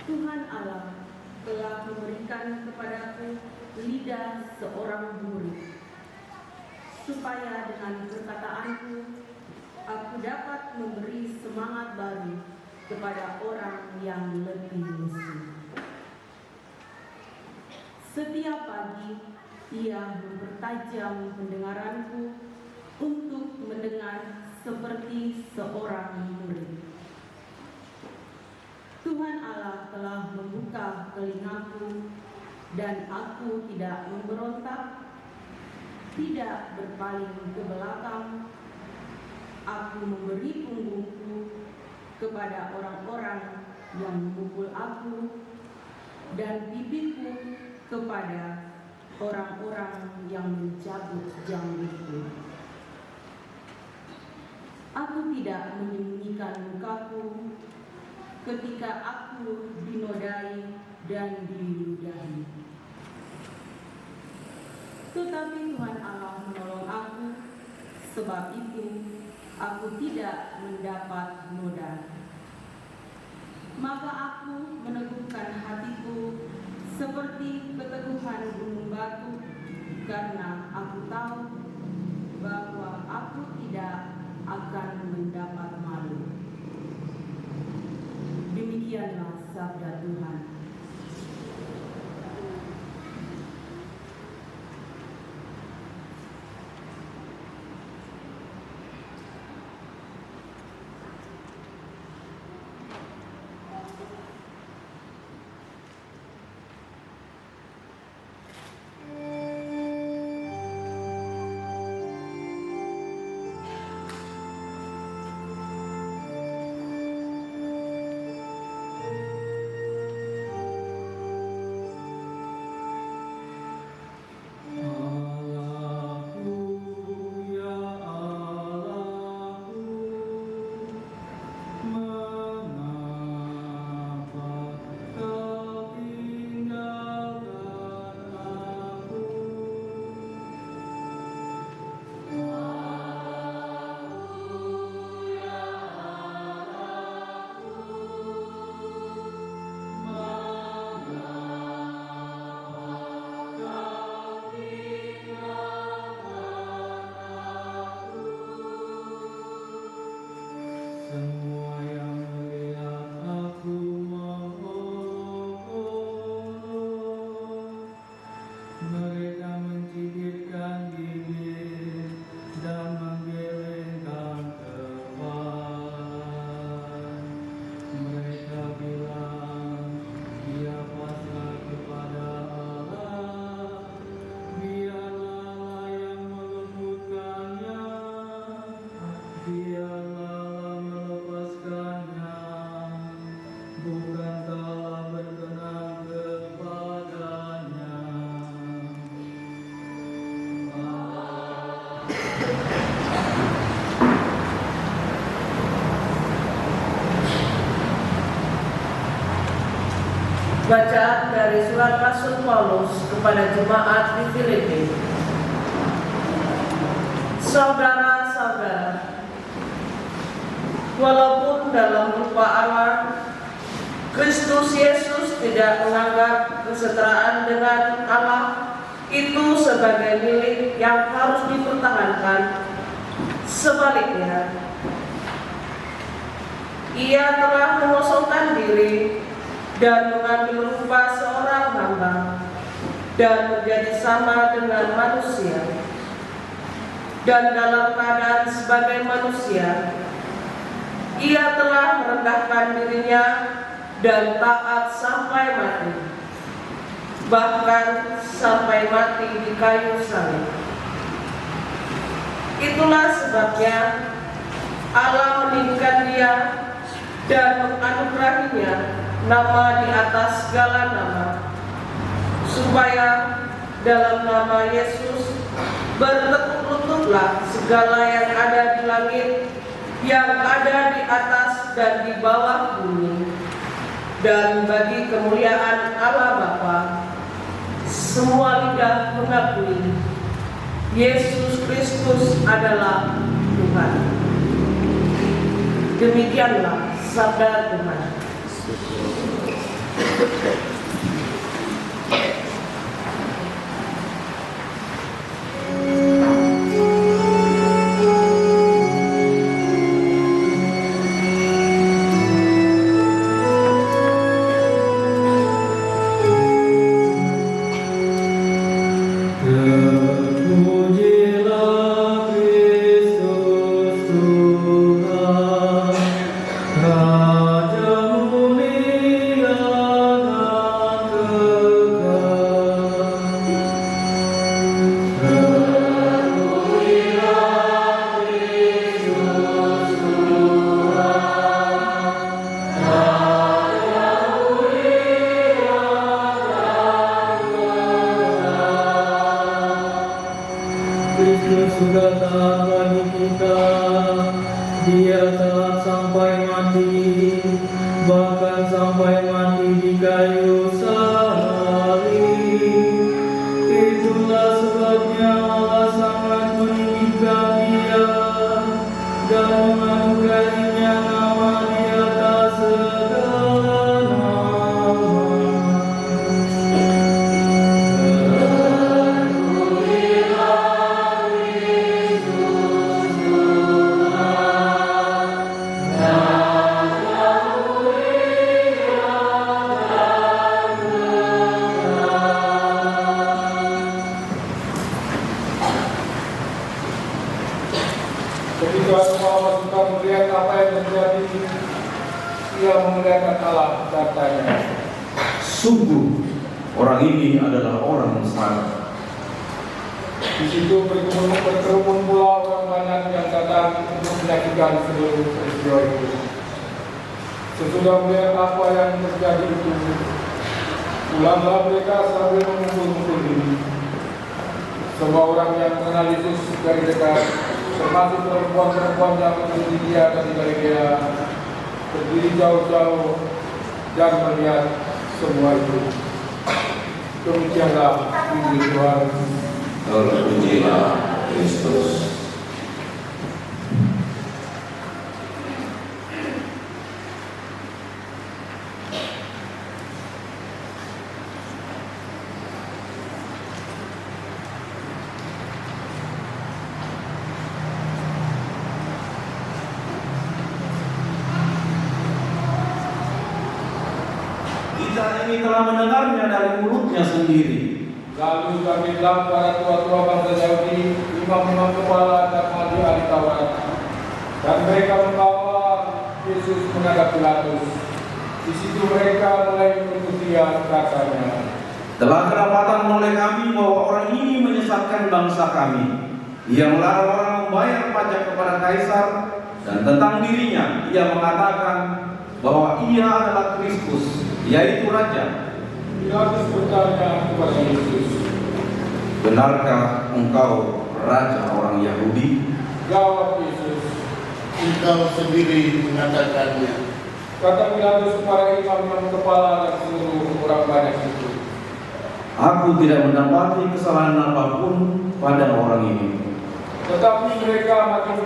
Tuhan Allah telah memberikan kepadaku lidah seorang murid, supaya dengan perkataanku aku dapat memberi semangat baru kepada orang yang lebih lesu. Setiap pagi ia mempertajam pendengaranku untuk mendengar seperti seorang murid. Tuhan Allah telah membuka telingaku dan aku tidak memberontak, tidak berpaling ke belakang. Aku memberi punggungku kepada orang-orang yang memukul aku dan pipiku kepada orang-orang yang mencabut janggutku. Aku tidak menyembunyikan mukaku ketika aku dinodai dan diludahi. Tetapi Tuhan Allah menolong aku, sebab itu aku tidak mendapat noda. Maka aku meneguhkan hatiku seperti keteguhan gunung batu, karena aku tahu bahwa aku tidak akan mendapat malu. Demikianlah sabda Tuhan. Semua yang melihat aku mohon, mereka mencibirkan bibir dan menggelengkan kepala. Mereka bilang, dia pasrah kepada Allah, biarlah Allah yang meluputkannya, biarlah bukan telah berkenan kepadanya. Bacaan dari surat Rasul Paulus kepada jemaat di Filipi. Saudara-saudara, walaupun dalam rupa Allah, Kristus Yesus tidak menganggap kesetaraan dengan Allah itu sebagai milik yang harus dipertahankan. Sebaliknya, ia telah mengosongkan diri dan mengambil rupa seorang hamba dan menjadi sama dengan manusia. Dan dalam keadaan sebagai manusia, ia telah merendahkan dirinya dan taat sampai mati, bahkan sampai mati di kayu salib. Itulah sebabnya Allah meninggikan dia dan menganugerahinya nama di atas segala nama, supaya dalam nama Yesus bertekuk lututlah segala yang ada di langit, yang ada di atas dan di bawah bumi, dan bagi kemuliaan Allah Bapa semua lidah mengakui Yesus Kristus adalah Tuhan. Demikianlah sabda Tuhan. Terpujilah Kristus Tuhan, Raja mulia dan kekal. Terpujilah Kristus Tuhan, Raja mulia dan kekal. Kristus sudah taat bagi kita, Dia taat sampai mati, bahkan sampai mati di kayu salib. Itulah sebabnya Allah sangat meninggikan Dia dan menganugerahinya nama di atas segala nama. Ketika semua pasukan melihat apa yang terjadi, ia memuliakan Allah katanya, Sungguh, orang ini adalah orang salah. di situ berkerumun pula orang banyak yang datang untuk menyaksikan seluruh peristiwa itu. Sesudah melihat apa yang terjadi itu, pulanglah mereka sambil memukul-mukul diri. Semua orang yang mengenal Yesus dari dekat, termasuk perempuan-perempuan yang mengikuti Dia dari Galilea, berdiri jauh-jauh dan melihat semua itu. Demikianlah Injil Tuhan. Terpujilah Kristus. Kita ini telah mendengarnya dari mulutnya sendiri. Lalu kami bilang para tua-tua bangsa Yahudi, imam-imam kepala dan ahli-ahli Taurat, dan mereka membawa Yesus menghadap Pilatus. Di situ mereka mulai mengikuti Dia, katanya, Telah kedapatan oleh kami bahwa orang ini menyesatkan bangsa kami. Ia melarang orang membayar pajak kepada Kaisar, dan tentang dirinya ia mengatakan bahwa ia adalah Kristus, yaitu Raja. Pilatus bertanya kepada Yesus, Benarkah engkau Raja orang Yahudi? jawab Yesus, Engkau sendiri mengatakannya. kata Pilatus kepada imam-imam kepala dan seluruh orang banyak itu, Aku tidak mendapati kesalahan apapun pada orang ini. tetapi mereka makin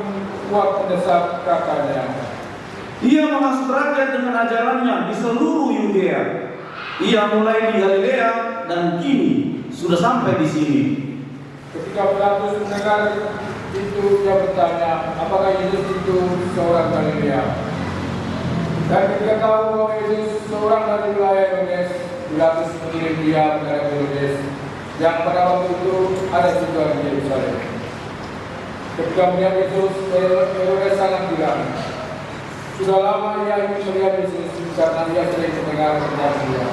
kuat mendesak, katanya, Ia menghasut rakyat dengan ajarannya di seluruh Yudea. Ia mulai di Galilea dan kini sudah sampai di sini. Ketika Pilatus mendengar itu, dia bertanya, apakah Yesus itu seorang Galilea? Dan ketika tahu bahwa Yesus seorang dari wilayah Herodes, Pilatus mengirim Dia kepada Herodes, yang pada waktu itu ada juga di Yerusalem. Ketika melihat Yesus, Herodes sangat girang. Sudah lama ia ingin melihat Yesus karena dia sering mendengar tentang Dia.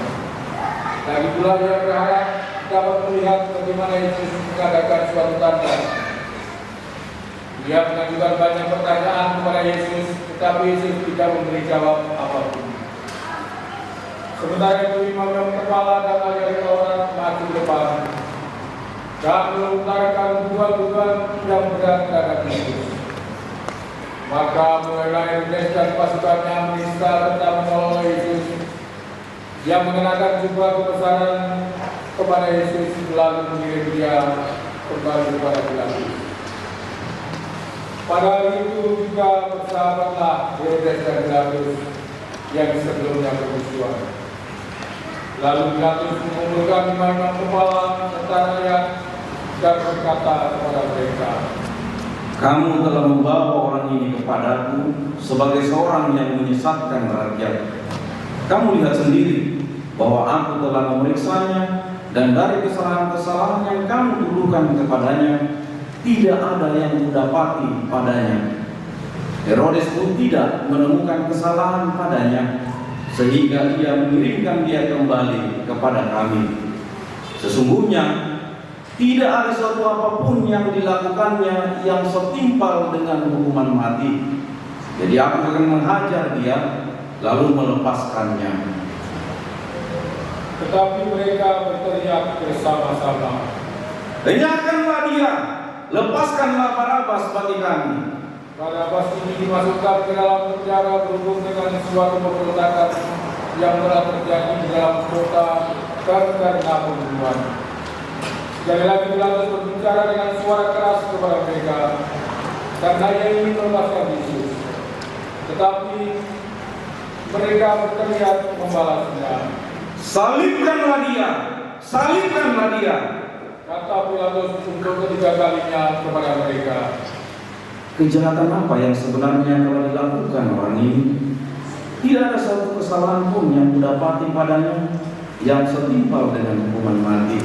Lagi pula dia berharap dapat melihat bagaimana Yesus mengadakan suatu tanda. Dia mengajukan banyak pertanyaan kepada Yesus, tetapi Yesus tidak memberi jawab apapun. Sementara itu imam kepala dan ahli Taurat maju ke depan dan melontarkan tuduhan-tuduhan yang berat terhadap Yesus. Maka mulailah Herodes dan pasukannya menista tentang menolong Yesus. Dia mengenakan jubah kebesaran kepada Yesus, lalu mengirim Dia kembali kepada Pilatus. Pada hari itu juga bersahabatlah Herodes dan Pilatus yang sebelumnya bermusuhan. Lalu Pilatus mengumpulkan imam kepala serta rakyat dan berkata kepada mereka, "Kamu telah membawa orang ini kepadaku sebagai seorang yang menyesatkan rakyat. Kamu lihat sendiri bahwa aku telah memeriksanya, dan dari kesalahan-kesalahan yang kamu tuduhkan kepadanya, tidak ada yang kudapati padanya. Herodes pun tidak menemukan kesalahan padanya, sehingga ia mengirimkan dia kembali kepada kami. Sesungguhnya tidak ada suatu apapun yang dilakukannya yang setimpal dengan hukuman mati. Jadi aku akan menghajar dia, lalu melepaskannya." tetapi mereka berteriak bersama-sama, "Lenyapkanlah dia, lepaskanlah Barabas bagi kami." Barabas ini dimasukkan ke dalam penjara berhubung dengan suatu pemberontakan yang telah terjadi di dalam kota karena pembunuhan. Sekali lagi Pilatus berbicara dengan suara keras kepada mereka karena ia ingin melepaskan Yesus. Tetapi mereka berteriak membalasnya, "Salibkanlah dia, salibkanlah dia." kata Pilatus untuk ketiga kalinya kepada mereka. Kejahatan apa yang sebenarnya telah dilakukan orang ini? Tidak ada satu kesalahan pun yang kudapati padanya yang setimpal dengan hukuman mati.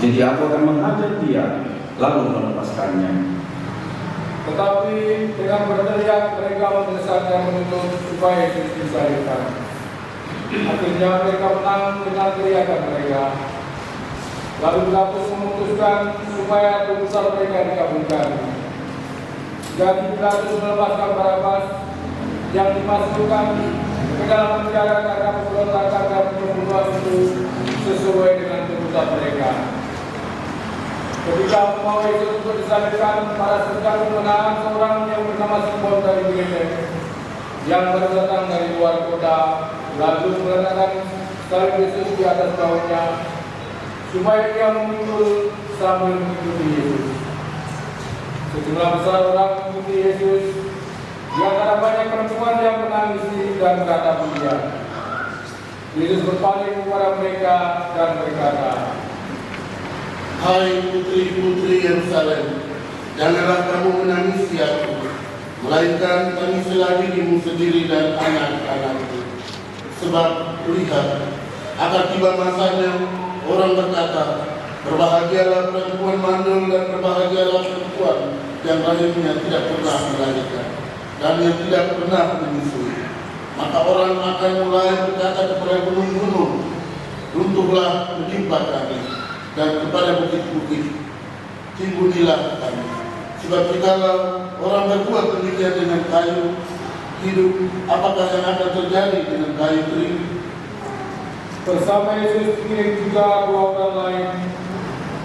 Jadi aku akan menghajar dia, lalu melepaskannya. Tetapi dengan berteriak mereka mendesaknya menuntut supaya Yesus disalibkan. Akhirnya mereka menang dengan teriakan mereka. Lalu Pilatus memutuskan supaya tuntutan mereka dikabulkan. Jadi Pilatus melepaskan Barabas yang dimasukkan ke dalam penjara karena pemberontakan dan pembunuhan itu sesuai dengan tuntutan mereka. Ketika mau Yesus untuk disalibkan, para serta menahan seorang yang bernama Simon dari Kirene yang baru datang dari luar kota, lalu meletakkan salib Yesus di atas daunnya supaya ia memikul sambil mengikuti Yesus. Sejumlah besar orang mengikuti Yesus. Di antara banyak perempuan yang menangisi dan meratapi dia. Yesus berpaling kepada mereka dan berkata, Hai putri-putri Yerusalem, janganlah kamu menangisi aku, melainkan tangisilah dirimu sendiri dan anak-anakmu. Sebab lihat, akan tiba masanya orang berkata, berbahagialah perempuan mandul dan berbahagialah perempuan yang lahirnya tidak pernah melahirkan dan yang tidak pernah menyusui. Maka orang akan mulai berkata kepada gunung-gunung, runtuhlah menimpa kami, dan kepada bukit-bukit, timbunilah kami. Sebab jikalau orang berbuat demikian dengan kayu hidup, apakah yang akan terjadi dengan kayu kering? bersama Yesus dikirim juga dua orang lain,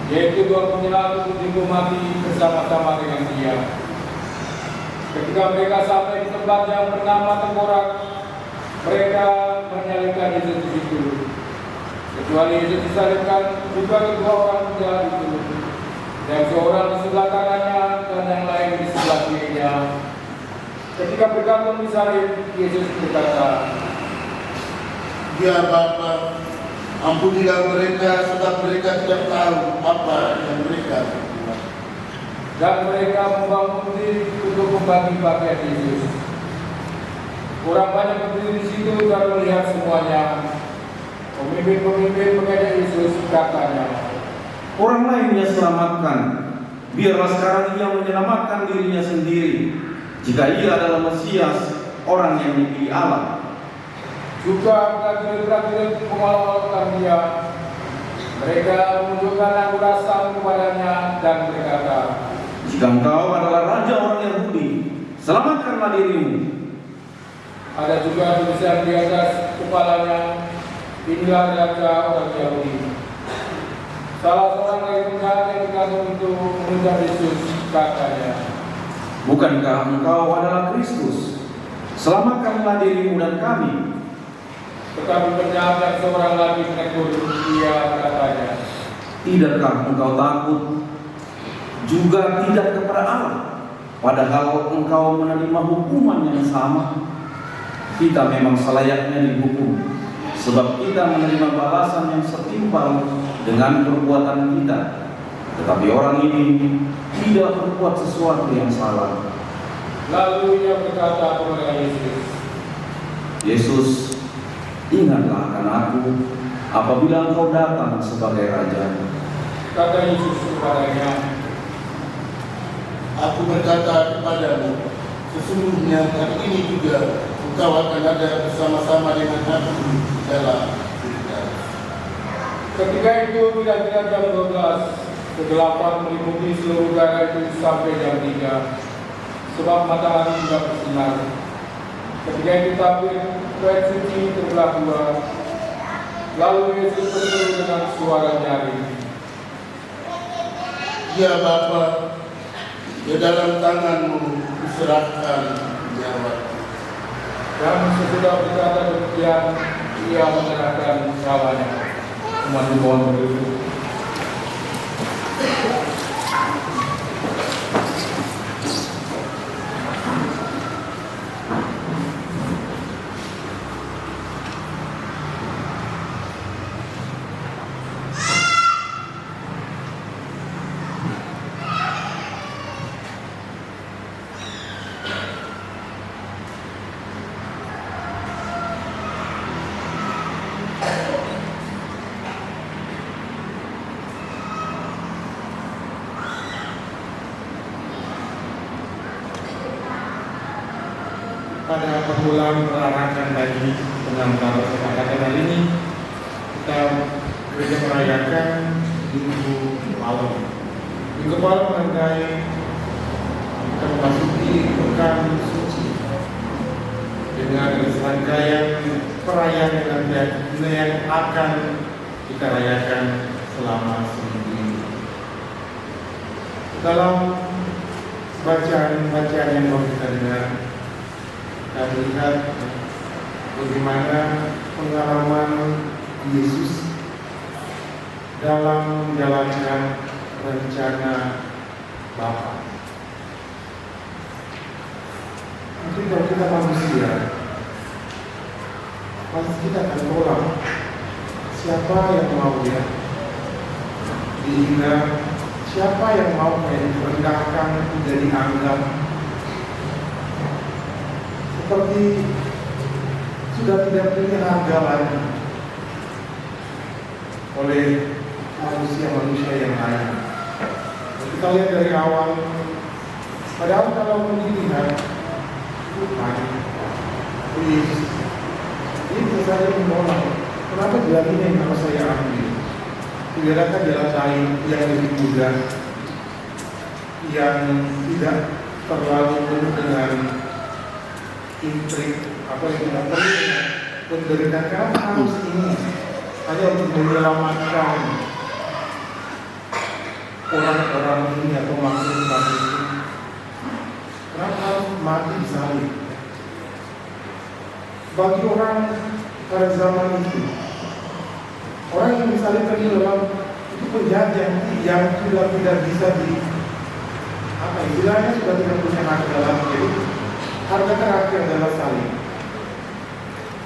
yaitu dua penyelam untuk dihukum mati bersama-sama dengan dia. Ketika mereka sampai di tempat yang bernama Tengkorak, mereka menyalibkan Yesus di situ. Kecuali Yesus disalibkan, juga kedua orang penjahat itu, yang seorang di sebelah kanannya dan yang lain di sebelah kirinya. Ketika bergantung di salib, Yesus berkata, Ya Bapa, ampunilah mereka sebab mereka tidak tahu apa yang mereka berbuat. dan mereka membangun diri untuk membagi pakaian Yesus. Orang banyak berdiri di situ dan melihat semuanya. Pemimpin-pemimpin mengajak Yesus, katanya, Orang lain ia selamatkan, biarlah sekarang ia menyelamatkan dirinya sendiri, jika ia adalah Mesias, orang yang dipilih Allah. juga prajurit-prajurit mengolok-olokkan dia. Mereka menunjukkan anggur asam kepadanya dan berkata, Jika engkau adalah raja orang Yahudi, selamatkanlah dirimu. ada juga tulisan di atas kepalanya, inilah raja orang Yahudi. Salah seorang dari penjahat yang bergantung itu mengucap Yesus, katanya, Bukankah engkau adalah Kristus? Selamatkanlah dirimu dan kami. tetapi penjahat yang seorang lagi menegur dia, katanya, Tidakkah engkau takut juga tidak kepada Allah, padahal engkau menerima hukuman yang sama? Kita memang selayaknya dihukum sebab kita menerima balasan yang setimpal dengan perbuatan kita. Tetapi orang ini tidak berbuat sesuatu yang salah. Lalu ia berkata kepada Yesus, Yesus, ingatlah akan aku apabila engkau datang sebagai Raja. kata Yesus kepadanya, Aku berkata kepadamu, sesungguhnya hari ini juga engkau akan ada bersama-sama dengan aku di dalam surga. ketika itu kira-kira jam 12, kegelapan meliputi seluruh daerah itu sampai jam 3, sebab matahari tidak bersinar. Ketika itu tabir bait suci terbelah dua, lalu Yesus berseru dengan suara nyaring, Ya Bapa, ke dalam tanganmu kuserahkan nyawa. dan sesudah berkata demikian, ia menyerahkan nyawanya. Umat mohon berdiri. Pada permulaan perarakan bagi pengantar kesepakatan hari ini, kita gereja merayakan Minggu Palem. Minggu Palem menandai kita memasuki pekan suci dengan serangkaian perayaan yang akan kita rayakan selama seminggu ini. Dalam bacaan yang mau kita dengar, kita melihat bagaimana pengalaman Yesus dalam menjalankan rencana Bapa. Mungkin kalau kita manusia, pasti kita akan tolak siapa yang mau ya dihina, siapa yang mau direndahkan, tidak dianggap, seperti sudah tidak punya harga lagi oleh manusia-manusia yang lain. Kita lihat dari awal, padahal kalau melihat Tuhan, Yesus, ini bisa saja menolak. Kenapa jalan ini yang harus saya ambil? Tidak ada jalan lain yang lebih mudah, yang tidak terlalu penuh dengan intrik, apa yang tidak perlu penderitaan. Kenapa harus ini? Hanya untuk menyelamatkan orang-orang ini atau makhluk-makhluk ini. Kenapa harus mati salib? Bagi orang pada zaman itu, orang yang disalibkan di dalam itu penjahat yang sudah tidak bisa istilahnya sudah tidak punya hak dalam hidup. Harga terakhir adalah salib.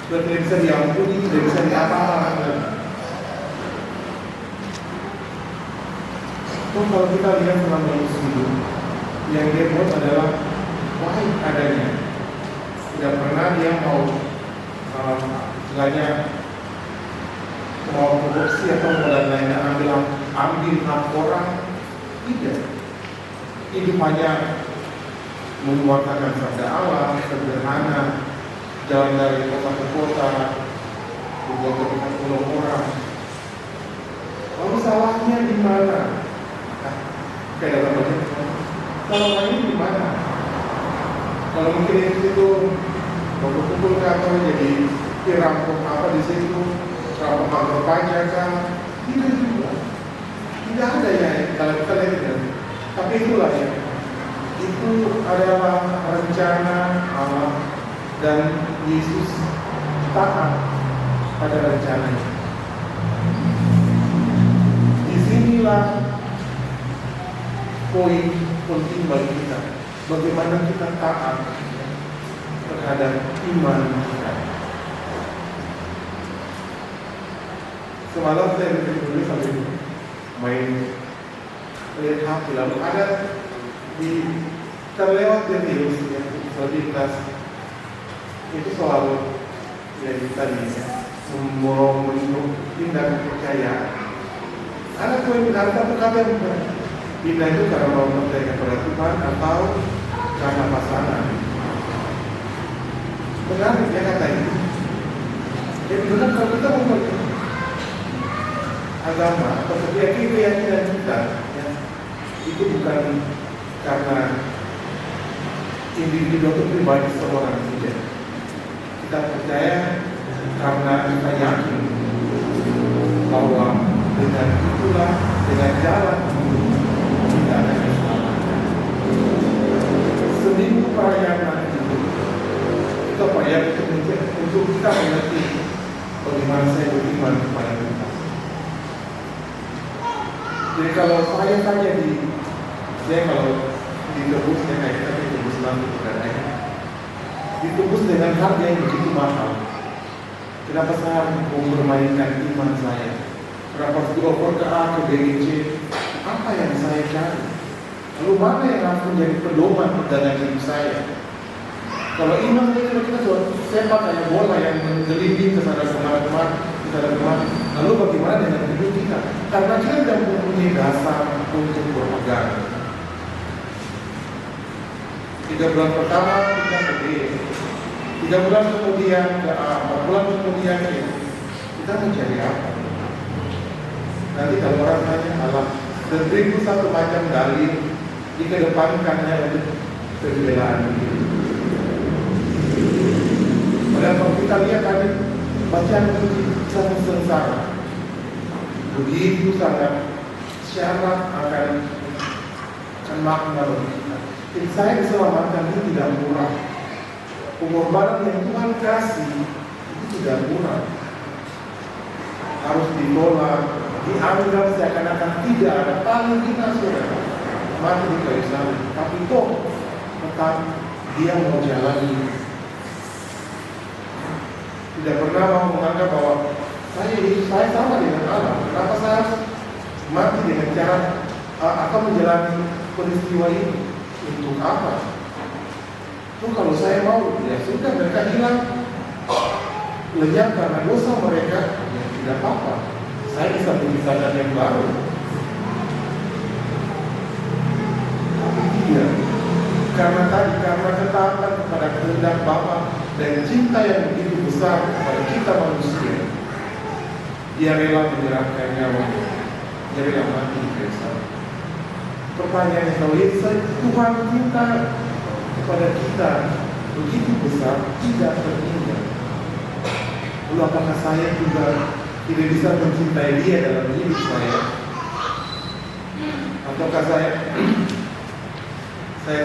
Sudah tidak bisa diampuni, tidak bisa diapa-apakan lagi. Kalau kita lihat selama Yesus hidup, yang dia buat adalah baik adanya. Tidak pernah dia mau istilahnya mau korupsi atau dan lainnya, ambil hak orang. Tidak. Hidup hanya menguatkan sabda Allah, sederhana, jalan dari kota ke kota, berbuat kebaikan tolong orang. Lalu salahnya di mana? Kayak dalam baca, salahnya di mana? Kalau mungkin itu kumpul atau jadi pirampok apa di situ, rampok kantor pajak kan? Tidak juga. Tidak ada ya kalau kita lihat. Tapi itulah ya. Itu adalah rencana Allah dan Yesus taat pada rencananya. Disinilah poin penting bagi kita, bagaimana kita taat terhadap iman kita. Semalam saya dulu sambil main lihat HP, lalu ada di terlewat di news ya, lintas itu soal yang tadi memborong bentuk pindah kepercayaan. Ada satu kata yang pindah itu karena mau percaya kepada Tuhan atau karena pasangan. Benar dia kata itu. Jadi benar kalau kita mau agama atau keyakinan kita ya, itu bukan karena individu atau pribadi seorang saja. Kita percaya karena kita yakin bahwa dengan itulah, dengan jalan kita akan diselamatkan. Seminggu perayaan nanti itu perayaan untuk kita mengerti bagaimana saya beriman kepada Tuhan. Jadi kalau saya tanya saya kalau ditebus kayak kita ditebus nanti bukan ditebus dengan harga yang begitu mahal. Kenapa saya mau bermainkan iman saya? Kenapa harus dioper ke A, ke B, ke C? Apa yang saya cari? Lalu mana yang harus menjadi pedoman perjalanan hidup saya? Kalau iman kita sepak kayak bola yang menggelinding ke sana kemari, lalu bagaimana dengan hidup kita? Karena kita tidak mempunyai dasar untuk berpegang. 3 bulan pertama kita ke B, 3 bulan kemudian ke A, 4 bulan kemudian ke kita mencari apa? Nanti kalau orang tanya alam, 1001 macam dalil dikedepankannya untuk pembelaan ini. Padahal kalau kita lihat tadi bacaan kisah sengsara begitu sangat syarat akan makna bagi kita. Jadi saya diselamatkan itu tidak murah. Pengorbanan yang Tuhan kasih itu tidak murah. Harus ditolak, dianggap seakan-akan tidak ada paling kita saudara mati di kayu salib. Tapi toh tetap dia mau jalani. Tidak pernah mau menganggap bahwa saya sama dengan Allah. Kenapa saya harus mati dengan cara atau menjalani peristiwa ini? Untuk apa? Itu kalau saya mau, ya sudah mereka hilang lenyap karena dosa mereka, ya tidak apa-apa. Saya bisa menciptakan yang baru. Tapi tidak. Karena ketaatan kepada kehendak Bapa dan cinta yang begitu besar kepada kita manusia, dia rela menyerahkan nyawanya, dia rela mati di kayu salib. Pertanyaannya, kalau Tuhan cinta kepada kita begitu besar, tidak terhingga, lalu apakah saya juga tidak bisa mencintai dia dalam hidup saya? Ataukah saya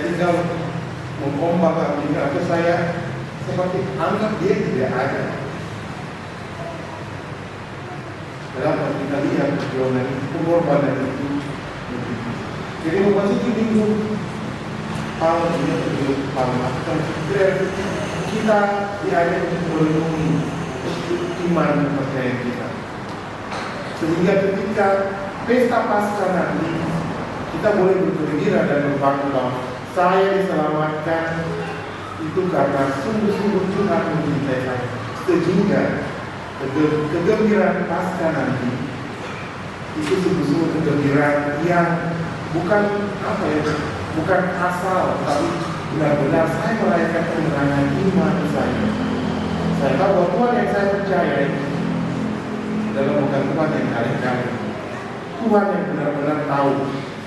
tinggal mengombak-ambing atau saya seperti anggap dia tidak ada? Dalam kita lihat perjuangan pengorbanan itu. Jadi memasuki minggu Palma ini minggu Palma, kita diajak untuk merenungi iman dan percaya kita. Sehingga ketika pesta Paskah nanti kita boleh bergembira dan berbangga bahwa saya diselamatkan itu karena sungguh-sungguh Tuhan mencintai saya. Sehingga kegembiraan Paskah nanti itu sungguh-sungguh kegembiraan yang bukan bukan asal, tapi benar-benar saya merayakan kemenangan iman saya. Saya tahu bahwa Tuhan yang saya percaya adalah bukan Tuhan yang kali-kali, Tuhan yang benar-benar tahu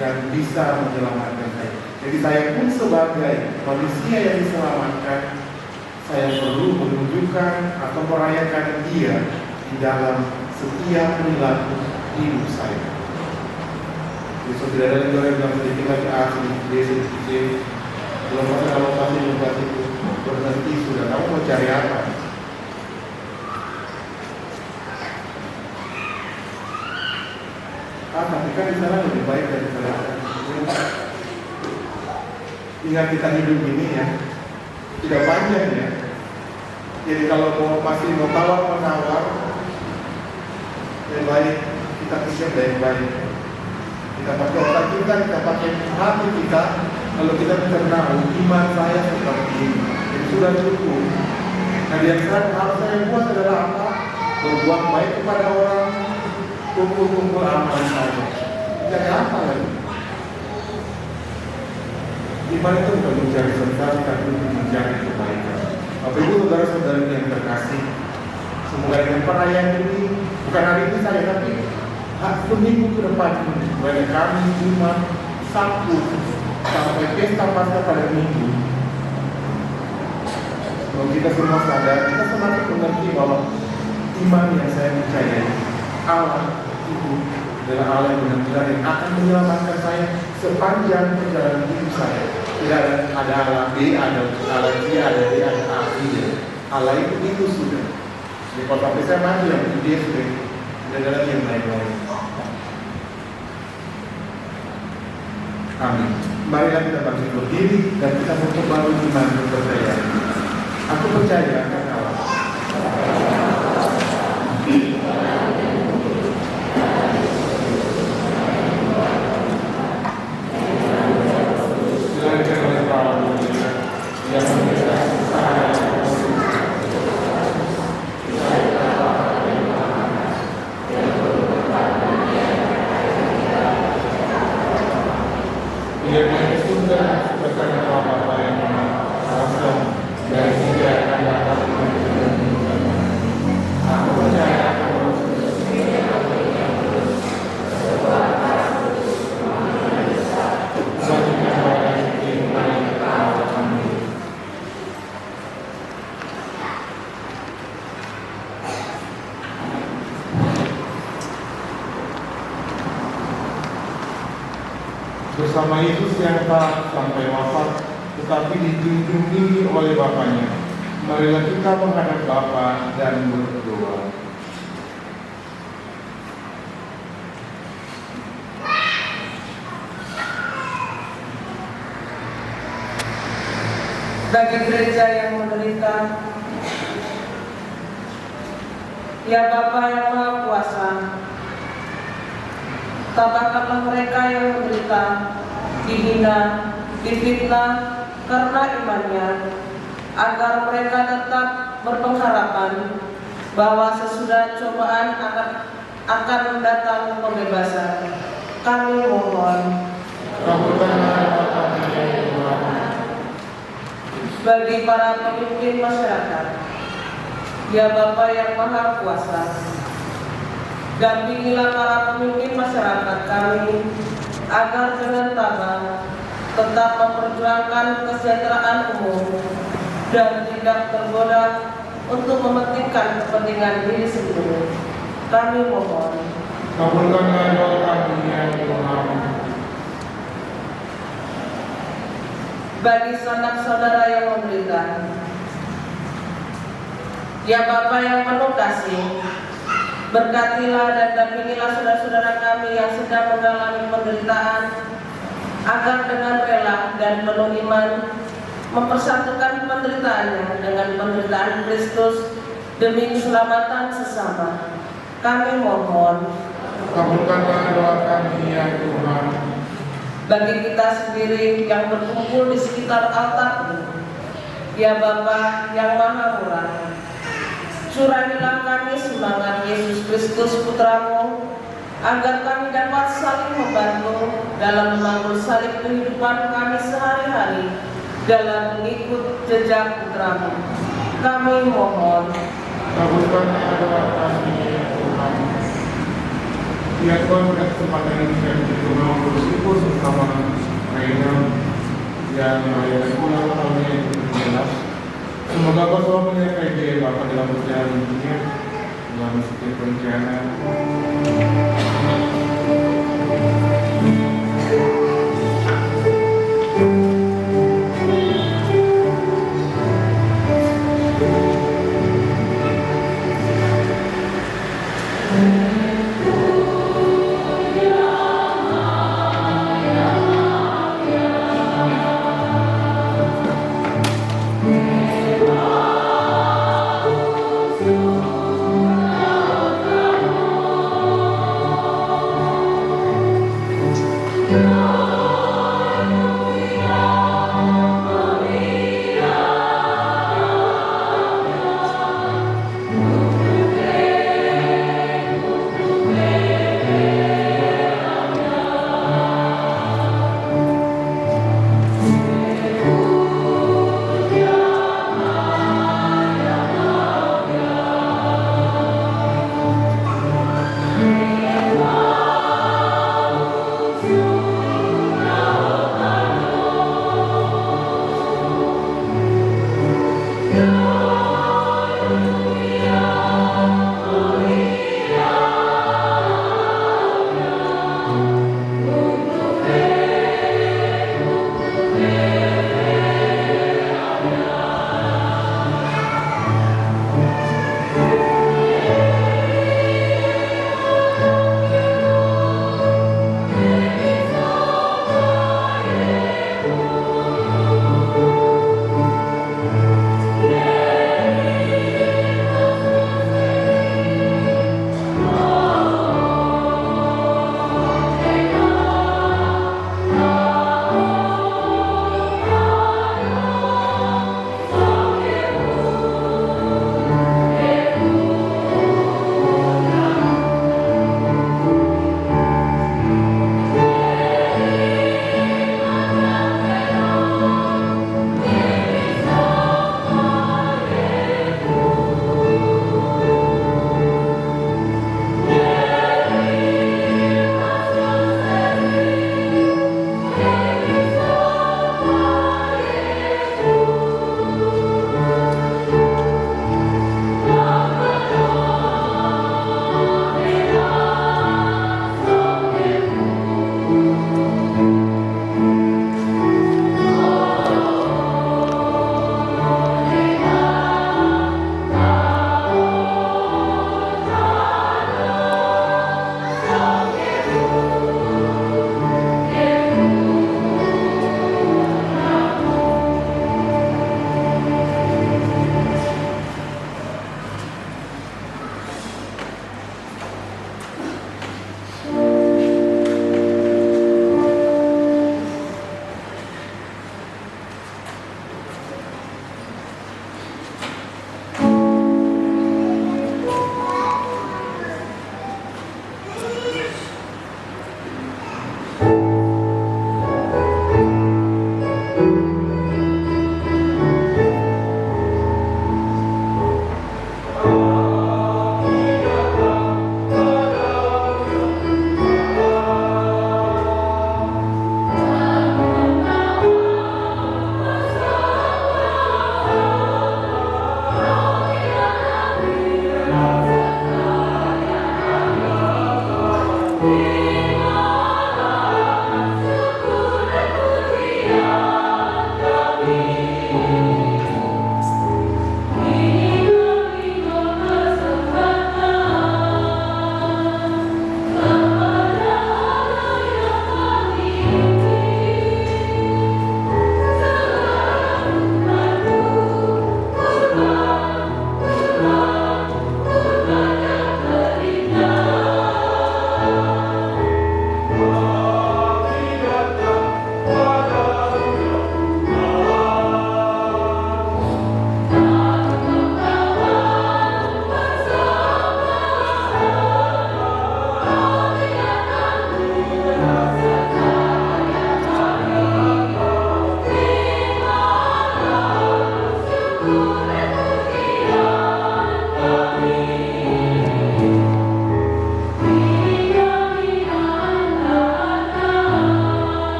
dan bisa menyelamatkan saya. Jadi saya pun sebagai manusia yang diselamatkan, saya perlu menunjukkan atau merayakan Dia di dalam setiap perilaku hidup saya. Jadi tidak ada lagi orang yang bilang sedikit lagi A, sedikit B, sedikit C. Kalau pasti itu berhenti sudah. Kamu mau cari apa? Tapi kan di sana lebih baik daripada ingat kita hidup ini ya, tidak panjang ya. Jadi kalau masih mau tawar menawar, lebih baik baik, kita pikir baik-baik. Kita pakai otak kita pakai hati kita. Kalau kita mengenal iman saya seperti ini, itu sudah cukup. Nah, yang harus saya buat adalah apa? Berbuat baik kepada orang, kumpul-kumpul amalan saya. Jadi apa lagi? Iman itu bukan mencari sensasi, tapi mencari kebaikan. Bapak Ibu saudara-saudari yang terkasih, semoga dengan perayaan ini, bukan hari ini saya, tapi seminggu ke depan ini, mulai Kamis, Jumat, Sabtu, sampai pesta Paskah pada Minggu. Kalau kita semua sadar, kita semakin mengerti bahwa iman yang saya percaya, Allah itu adalah Allah yang benar-benar yang akan menyelamatkan saya sepanjang perjalanan hidup saya. Tidak ada Allah B, ada Allah C, ada D, ada A, Allah itu sudah. Jadi kalau sampai saya mati, yang itu dia sudah ada lagi yang lain-lain. Amin. Marilah kita bangkit berdiri dan kita memperbarui iman kepercayaan. Aku percaya akan Allah. Bersama Yesus yang taat sampai wafat, tetapi dijunjung tinggi oleh Bapaknya. Marilah kita menghadap Bapa dan berdoa. Bagi gereja yang menderita, ya Bapa yang Maha Kuasa, tabahkanlah mereka yang menderita, dihina, difitnah karena imannya, agar mereka tetap berpengharapan bahwa sesudah cobaan akan datang pembebasan. Kami mohon. Bagi para pemimpin masyarakat, ya Bapa yang Maha Kuasa, dampingilah para pemimpin masyarakat kami agar dengan tabah tetap memperjuangkan kesejahteraan umum dan tidak tergoda untuk mementingkan kepentingan diri sendiri. Kami mohon. Kabulkanlah doa kami yang Tuhan. Bagi sanak-saudara yang menderita, ya Bapa yang penuh kasih, berkatilah dan dampingilah saudara-saudara kami yang sedang mengalami penderitaan, agar dengan rela dan penuh iman mempersatukan penderitaannya dengan penderitaan Kristus demi keselamatan sesama. Kami mohon. Kabulkanlah doa kami ya Tuhan. Bagi kita sendiri yang berkumpul di sekitar altar ini, ya Bapa yang Maha Murah, curahilah kami semangat Yesus Kristus Putramu, agar kami dapat saling membantu dalam memanggul salib kehidupan kami sehari-hari dalam mengikut jejak Putramu. Kami mohon. Kabulkanlah doa kami ya Tuhan. Ya Tuhan, pada kesempatan ini kami juga mau bersyukur bersama Raina yang merayakan ulang tahunnya yang ke-17. Semoga Kau selalu menyertai dia Bapa dalam perjalanan dunia, dalam setiap rencana.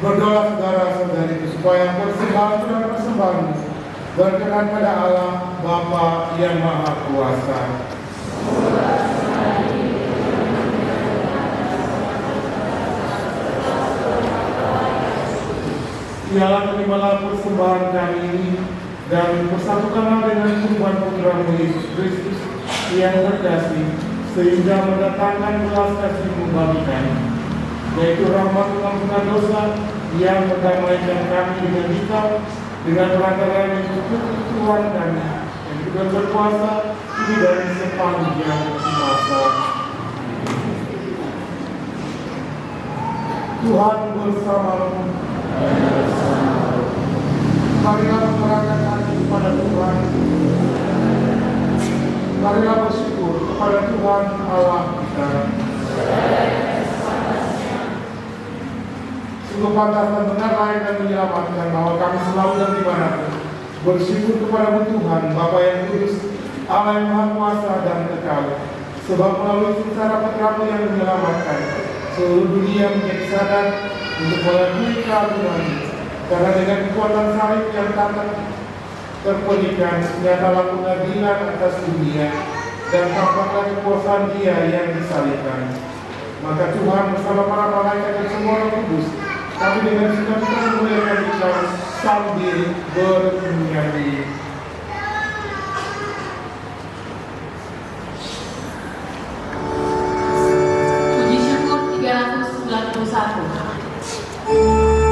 Berdoa saudara-saudariku supaya persembahan berkenan pada Allah Bapa yang Maha Kuasa. Ialah terimalah persembahan kami ini dan persatukanlah dengan kurban putra-Mu Yesus Kristus yang terkasih, sehingga mendatangkan belas kasih-Mu bagi kami, yaitu rahmat pengampunan dosa yang mendamaikan kami dengan Dikau, dengan perantaraan Yesus Kristus Tuhan kami, yang juga berkuasa ini dari sepanjang masa. Tuhan bersamamu. Marilah menyerahkan hati kepada Tuhan. Marilah bersyukur kepada Tuhan Allah kita. Sungguh pantas dan benar layak dan menyelamatkan bahwa kami selalu dan dimanapun bersyukur kepada Tuhan Bapa yang kudus, Allah yang Maha Kuasa dan kekal. Sebab melalui secara putra-Mu yang menyelamatkan, seluruh dunia menjadi sadar untuk mengakui keagungan. Karena dengan kekuatan salib yang tak terperikan, nyatalah pengadilan atas dunia dan tampaklah kekuasaan Dia yang disalibkan. Maka Tuhan bersama para malaikat dan semua orang kudus, kami dengan sukacita memuliakan Dikau sambil bernyanyi. Puji syukur 391. Oh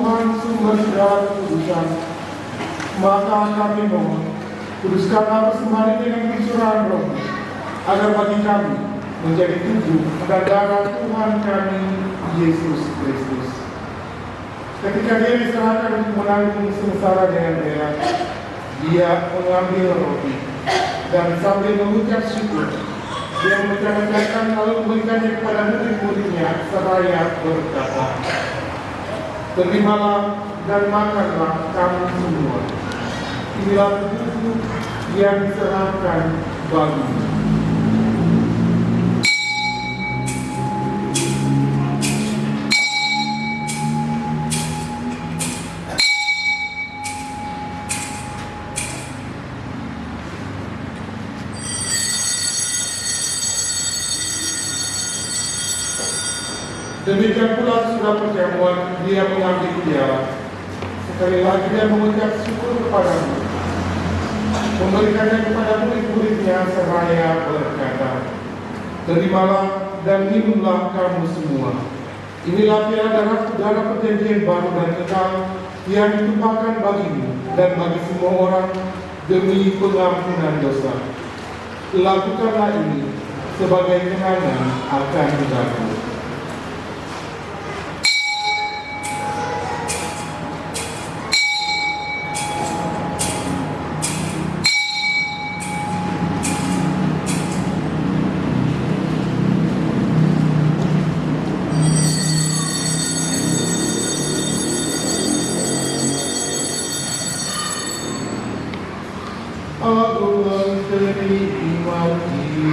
Tuhan sumber segala kekudusan, maka kami mohon, kuduskanlah persembahan ini dengan pencurahan roh, agar bagi kami menjadi tubuh dan darah Tuhan kami Yesus Kristus. Ketika dia diserahkan untuk menanggung sengsara dengan berat, dia mengambil roti dan sambil mengucap syukur, dia memecah-mecahkan lalu memberikannya kepada murid-muridnya seraya berkata, "Terimalah dan makanlah kamu semua. Inilah tubuhku yang diserahkan bagimu." Demikian pula sudah perjamuan, dia mengambil piala. Sekali lagi dia mengucap syukur kepadamu, memberikannya kepada murid-muridnya seraya berkata, "Terimalah dan minumlah kamu semua. Inilah piala darah perjanjian baru dan kekal yang ditumpahkan bagimu dan bagi semua orang demi pengampunan dosa. Lakukanlah ini sebagai kenangan akan aku." Aku menerima kita.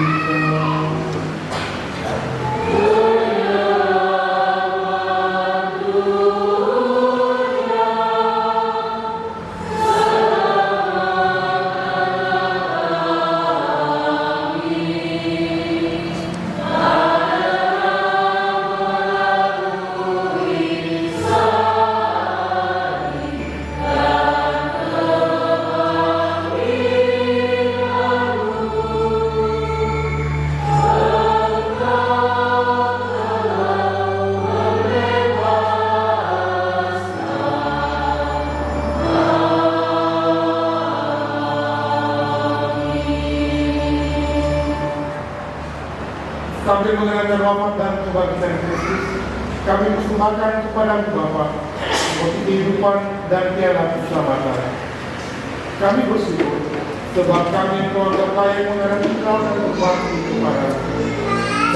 Sambil mengenangkan wafat dan kebangkitan Kristus, kami persembahkan kepadamu Bapa, roti kehidupan dan piala keselamatan. Kami bersyukur, sebab kami keluarga kaya mengenang Engkau dan berbakti kepadamu.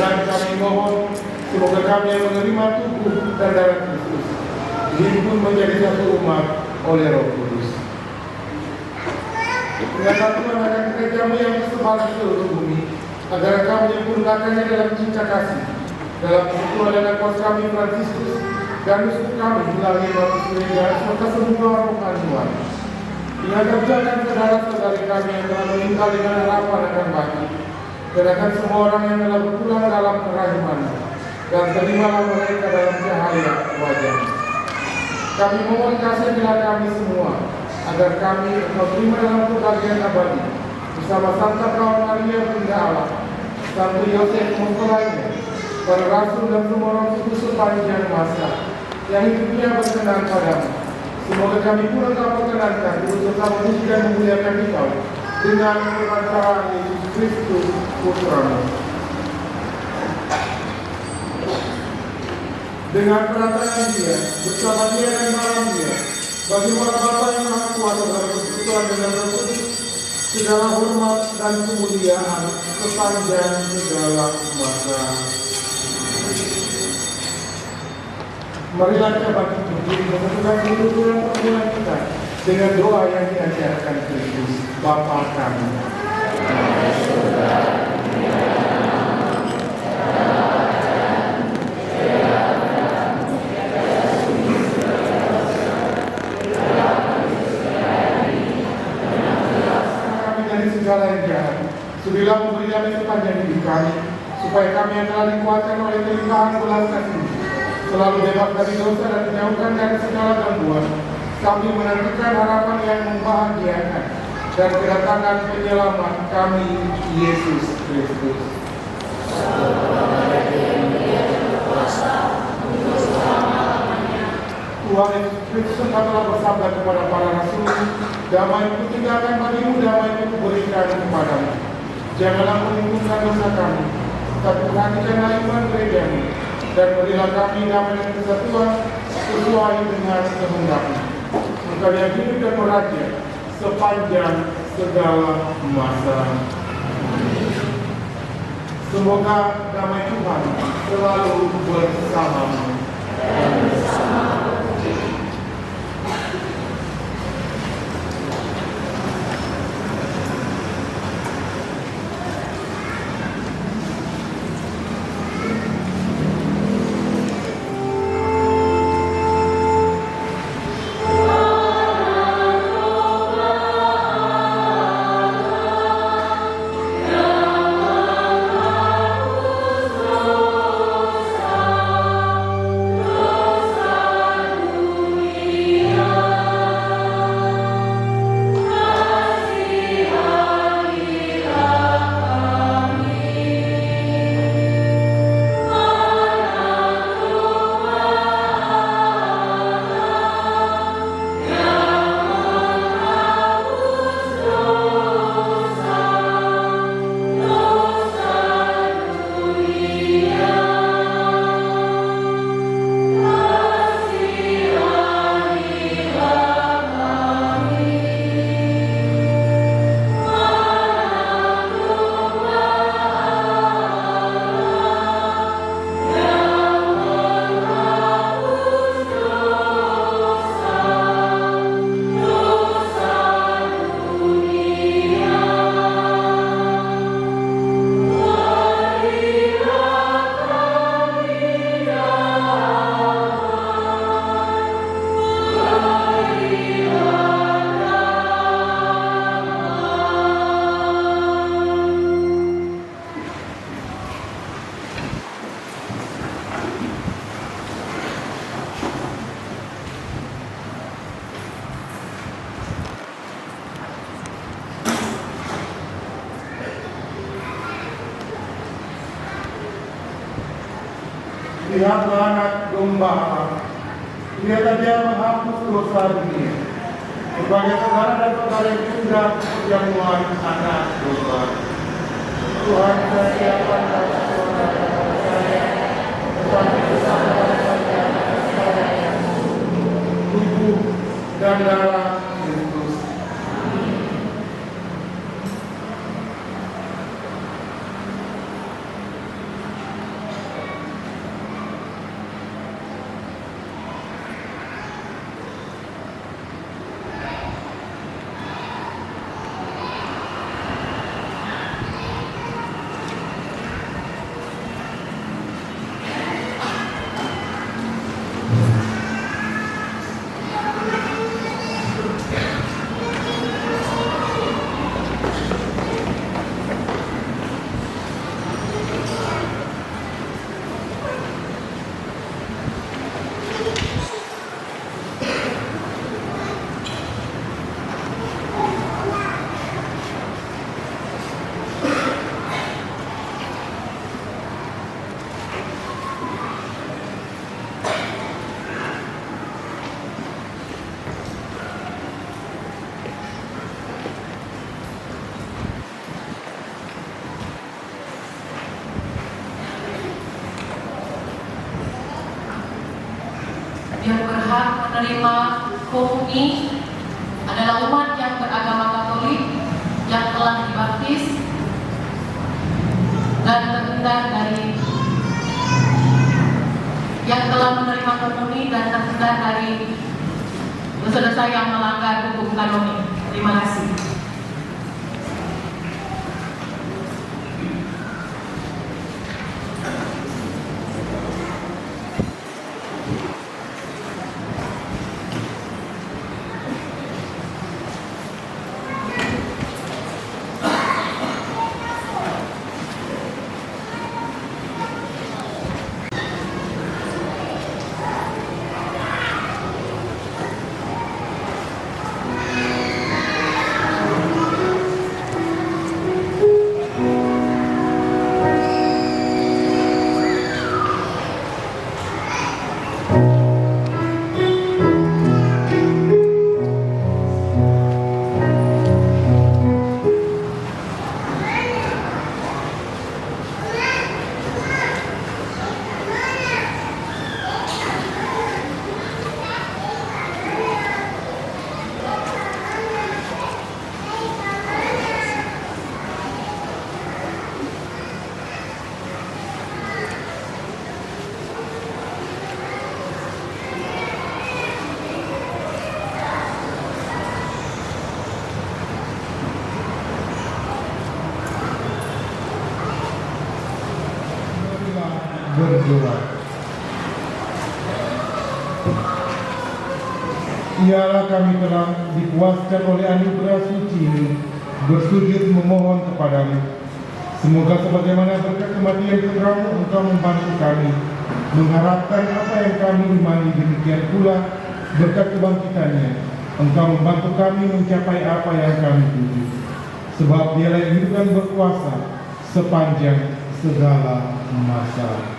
Dan kami mohon, semoga kami yang menerima tubuh dan darah Kristus, dihimpun menjadi satu umat oleh Roh Kudus. Dengan Tuhan akan gerejamu yang tersebar di seluruh bumi, agar kami menyempurnakannya dalam cinta kasih, dalam persekutuan dengan kuasa kami Fransiskus dan uskup kami melalui Bapak Gereja serta semua rohaniwan. Ingatkan juga saudara-saudari kami yang telah meninggal dengan harapan akan bangkit, dan akan semua orang yang telah berpulang dalam kerahiman, dan terimalah mereka dalam cahaya wajah-Mu. Kami mohon kasihanilah kami semua, agar kami engkau terima dalam kebahagiaan abadi bersama Santa Kawan Maria Bunda Allah, Santo Yosef mempelainya, para rasul dan semua orang kudus sepanjang masa yang hidupnya berkenan padamu. Semoga kami pun engkau perkenankan untuk tetap memuji dan memuliakan Engkau dengan perpancaran Yesus Kristus Putra-Mu. Dengan perataan Dia, bersama Dia dan dalam Dia, bagi para Bapa yang Maha Kuasa dalam persekutuan dengan Roh Kudus, segala hormat dan kemuliaan sepanjang segala masa. Marilah kita bangkit berdiri menentukan kehidupan permulaan kita dengan doa yang diajarkan Kristus Bapa kami. Segala yang jahat, sudilah memberi kami sepanjang hidup kami, supaya kami yang telah dikuatkan oleh kelimpahan belas kasih, selalu bebas dari dosa dan dijauhkan dari segala gangguan, sambil menantikan harapan yang membahagiakan dan kedatangan penyelamat kami, Yesus Kristus. Tuhan Yesus Kristus adalah bersabda kepada para rasul, damai itu tinggalkan bagimu, damai itu kuberikan kepadamu. Janganlah menimbulkan dosa kami, tapi perhatikanlah iman gerejamu, dan berilah kami damai dan kesatuan sesuai dengan kehendak-Mu. Engkau yang hidup dan meraja sepanjang segala masa. Semoga damai Tuhan selalu bersamamu. Lihatlah anak domba Allah. Lihatlah dia menghapus dosa dunia. Sebagai saudara dan saudara yang tunda perjamuan anak domba. Tuhan, saya siapkan saya tetapi bersama saya tubuh dan darah Kristus. Yang berhak menerima komuni adalah umat yang beragama Katolik yang telah dibaptis dan terhindar dari dosa-dosa yang melanggar hukum kanoni. Terima kasih. berdoa. Ialah kami telah dipuaskan oleh anugerah suci ini, bersujud memohon kepadamu. Semoga sebagaimana berkat kematian putramu, Engkau membantu kami mengharapkan apa yang kami imani, demikian pula berkat kebangkitannya Engkau membantu kami mencapai apa yang kami tuju. Sebab Dialah yang hidup dan berkuasa sepanjang segala masa.